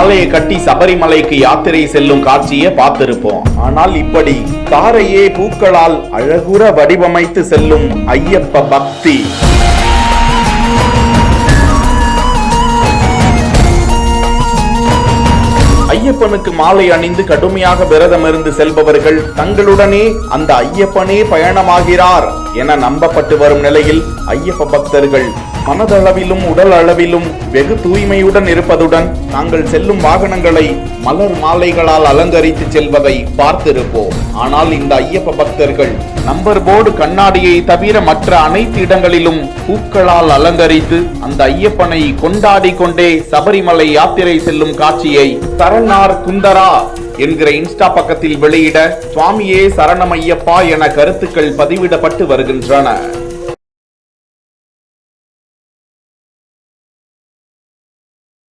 மாலையை கட்டி சபரிமலைக்கு யாத்திரை செல்லும் காட்சியை பார்த்திருப்போம். ஆனால் இப்படி தாரையே பூக்களால் அழகுற வடிவமைத்து செல்லும் ஐயப்ப பக்தி. ஐயப்பனுக்கு மாலை அணிந்து கடுமையாக விரதமிருந்து செல்பவர்கள் தங்களுடனே அந்த ஐயப்பனே பயணமாகிறார் என நம்பப்பட்டு வரும் நிலையில் ஐயப்ப பக்தர்கள் மனதளவிலும் உடல் அளவிலும் வெகு தூய்மையுடன் இருப்பதுடன் தாங்கள் செல்லும் வாகனங்களை மலர் மாலைகளால் அலங்கரித்து செல்வதை பார்த்திருப்போம். ஆனால் இந்த ஐயப்ப பக்தர்கள் நம்பர் போர்டு கண்ணாடியை தவிர மற்ற அனைத்து இடங்களிலும் பூக்களால் அலங்கரித்து அந்த ஐயப்பனை கொண்டாடி கொண்டே சபரிமலை யாத்திரை செல்லும் காட்சியை சரணார் குந்தரா என்கிற இன்ஸ்டா பக்கத்தில் வெளியிட சுவாமியே சரணம் ஐயப்பா என கருத்துக்கள் பதிவிடப்பட்டு வருகின்றன.